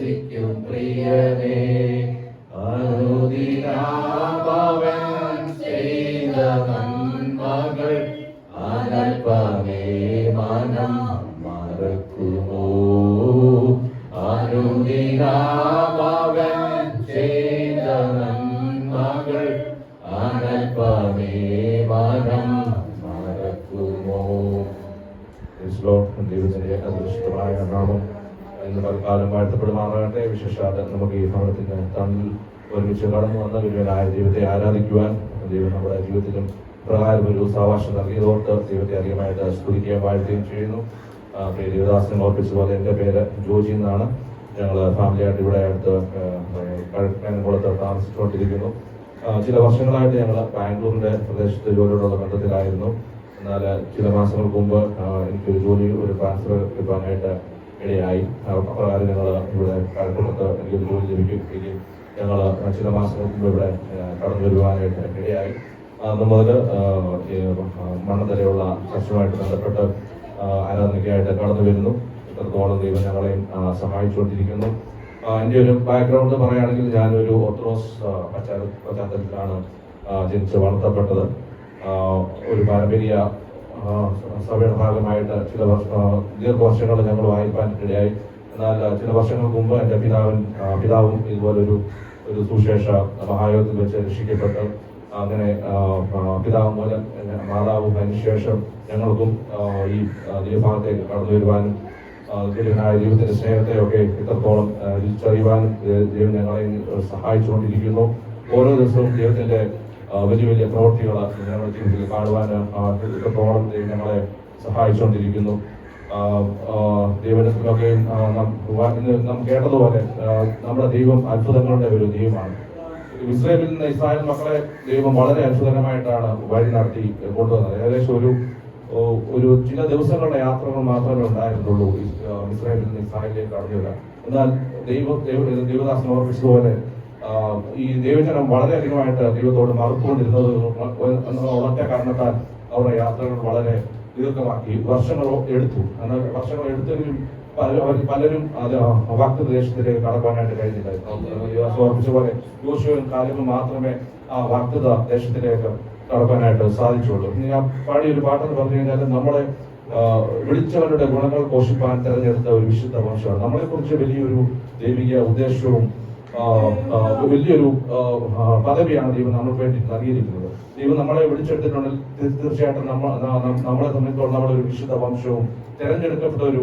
വസിക്കും പ്രിയനേ. അനുദിനാമവൻ ചെയ്ത നന്മകൾ അനൽപമേ മനം മറക്കുമോ. അനുദിനാമവൻ ചെയ്ത നന്മകൾ അനൽപമേ മനം മറക്കുമോ. ദൈവത്തിന്റെ അദൃഷ്ടമായ നാമം ഇന്ന് പലകാലം വാഴ്ത്തപ്പെടുമാറാകട്ടെ. വിശേഷാൽ നമുക്ക് ഈ ഭവനത്തിന് തന്നിൽ ഒരുമിച്ച് കടന്നു വന്ന ഗുരുവനായ ദൈവത്തെ ആരാധിക്കുവാൻ ദൈവം നമ്മുടെ ജീവിതത്തിലും പ്രകാരം ഒരു സാവാസം നൽകിയതോർത്ത് ദൈവത്തെ അധികമായിട്ട് സ്തുതിക്കുകയും വാഴ്ത്തുകയും ചെയ്യുന്നു. പ്രിയ ദേവദാസനെ ഓർപ്പിച്ചതുപോലെ എൻ്റെ പേര് ജോജി എന്നാണ്. ഞങ്ങൾ ഫാമിലിയായിട്ട് ഇവിടെ അടുത്ത് കഴക്കൂളത്ത് താമസിച്ചുകൊണ്ടിരിക്കുന്നു. ചില വർഷങ്ങളായിട്ട് ഞങ്ങൾ ബാംഗ്ലൂരിൻ്റെ പ്രദേശത്ത് ജോലിയോടുള്ള ബന്ധത്തിലായിരുന്നു. എന്നാൽ ചില മാസങ്ങൾക്ക് മുമ്പ് എനിക്കൊരു ഒരു ട്രാൻസ്ഫർ കിട്ടാനായിട്ട് ഇടയായി. അപ്രകാരം ഞങ്ങൾ ഇവിടെ കഴക്കൂളത്ത് എനിക്കൊരു ജോലി ലഭിക്കുകയും ഞങ്ങൾ ചില മാസങ്ങൾക്ക് മുമ്പ് ഇവിടെ കടന്നു വരുവാനായിട്ട് ഇടയായി. അന്ന് മുതൽ മണ്ണത്തലയുള്ള ചർച്ചുമായിട്ട് ബന്ധപ്പെട്ട് ആരാധനയ്ക്കായിട്ട് കടന്നു വരുന്നു. ഇത്രത്തോളം ദൈവം ഞങ്ങളെയും സഹായിച്ചുകൊണ്ടിരിക്കുന്നു. എൻ്റെ ഒരു ബാക്ക്ഗ്രൗണ്ട് പറയുകയാണെങ്കിൽ ഞാനൊരു ഓർത്തഡോക്സ് പശ്ചാത്തലത്തിലാണ് ജനിച്ച് വളർത്തപ്പെട്ടത്. ഒരു പാരമ്പര്യ സഭയുടെ ഭാഗമായിട്ട് ചില ദീർഘവർഷങ്ങൾ ഞങ്ങൾ വായിപ്പാനിടയായി. എന്നാൽ ചില വർഷങ്ങൾക്ക് മുമ്പ് എൻ്റെ പിതാവും ഇതുപോലൊരു സുവിശേഷ മഹായോഗത്തിൽ വെച്ച് രക്ഷിക്കപ്പെട്ട് അങ്ങനെ പിതാവ് മൂലം മാതാവും അതിനുശേഷം ഞങ്ങൾക്കും ഈ ദൈവഭാഗത്തേക്ക് കടന്നു വരുവാനും ദൈവനായ ദൈവത്തിന്റെ സ്നേഹത്തെയൊക്കെ ഇത്രത്തോളം തിരിച്ചറിയുവാനും ദൈവം ഞങ്ങളെ സഹായിച്ചുകൊണ്ടിരിക്കുന്നു. ഓരോ ദിവസവും ദൈവത്തിന്റെ വലിയ വലിയ പ്രവൃത്തികൾ ഞങ്ങളുടെ ജീവിതത്തിൽ കാണുവാൻ ഇത്രത്തോളം ദൈവം ഞങ്ങളെ സഹായിച്ചുകൊണ്ടിരിക്കുന്നു. ദൈവത്തിലൊക്കെ നാം കേട്ടതുപോലെ നമ്മുടെ ദൈവം അത്ഭുതങ്ങളുടെ ഒരു ദൈവമാണ്. ഇസ്രായേലിൽ നിന്ന് ഇസ്രായേൽ മക്കളെ ദൈവം വളരെ അത്ഭുതകരമായിട്ടാണ് വഴി നടത്തി കൊണ്ടുവന്നത്. ഏകദേശം ഒരു ചില ദിവസങ്ങളുടെ യാത്രകൾ മാത്രമേ ഉണ്ടായിരുന്നുള്ളൂ ഇസ്രായേലിൽ നിന്ന് ഇസ്രായേലിലേക്ക് കടന്നു വരാൻ. എന്നാൽ ദൈവദാസൻ ഓർപ്പിച്ചതുപോലെ ഈ ദൈവജനം വളരെയധികമായിട്ട് ദൈവത്തോട് മറുത്തുകൊണ്ടിരുന്നത് ഒറ്റ കാരണത്താൽ അവരുടെ യാത്രകൾ വളരെ ദീർഘമാക്കി വർഷങ്ങൾ എടുത്തു. എന്നാൽ വർഷങ്ങൾ എടുത്തെങ്കിലും പലരും അത് വാഗ്ദത്തദേശത്തിലേക്ക് കടക്കാനായിട്ട് കഴിഞ്ഞില്ല. ഓർപ്പിച്ച പോലെ യോശുവയും കാലവും മാത്രമേ ആ വാഗ്ദത്ത ദേശത്തിലേക്ക് കടക്കാനായിട്ട് സാധിച്ചുള്ളൂ. ഞാൻ പാടിയൊരു പാട്ടെന്ന് പറഞ്ഞു കഴിഞ്ഞാൽ നമ്മളെ വിളിച്ചവരുടെ ഗുണങ്ങൾ പോഷിപ്പാൻ തെരഞ്ഞെടുത്ത ഒരു വിശുദ്ധ വംശമാണ്. നമ്മളെ കുറിച്ച് വലിയൊരു ദൈവിക ഉദ്ദേശവും വലിയൊരു പദവിയാണ് ദൈവം നമ്മൾക്ക് വേണ്ടി നൽകിയിരിക്കുന്നത്. ദൈവം നമ്മളെ വിളിച്ചെടുത്തിട്ടുണ്ടെങ്കിൽ തീർച്ചയായിട്ടും നമ്മളെ സംബന്ധിച്ചോളം നമ്മളൊരു വിശുദ്ധ വംശവും തെരഞ്ഞെടുക്കപ്പെട്ട ഒരു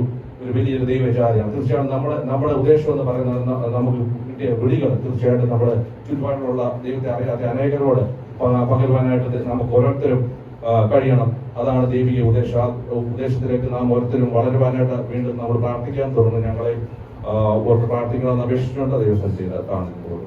വലിയൊരു ദൈവജാതിയാണ്. തീർച്ചയായിട്ടും നമ്മുടെ ഉദ്ദേശം എന്ന് പറയുന്നത് നമുക്ക് കിട്ടിയ വിളികൾ തീർച്ചയായിട്ടും നമ്മുടെ ചുറ്റുപാടിലുള്ള ദൈവത്തെ അറിയാത്ത അനേകരോട് പകരുവാനായിട്ട് നമുക്ക് ഓരോരുത്തരും കഴിയണം. അതാണ് ദൈവിക ഉദ്ദേശത്തിലേക്ക് നാം ഓരോരുത്തരും വളരുവാനായിട്ട് വീണ്ടും നമ്മൾ പ്രാർത്ഥിക്കാൻ തുടങ്ങുന്നു. ഞങ്ങളെ ഓർത്ത് പ്രാർത്ഥിക്കണമെന്ന് അപേക്ഷിച്ചുകൊണ്ട് ദൈവസന്നിധിയിൽ കാണുന്നു.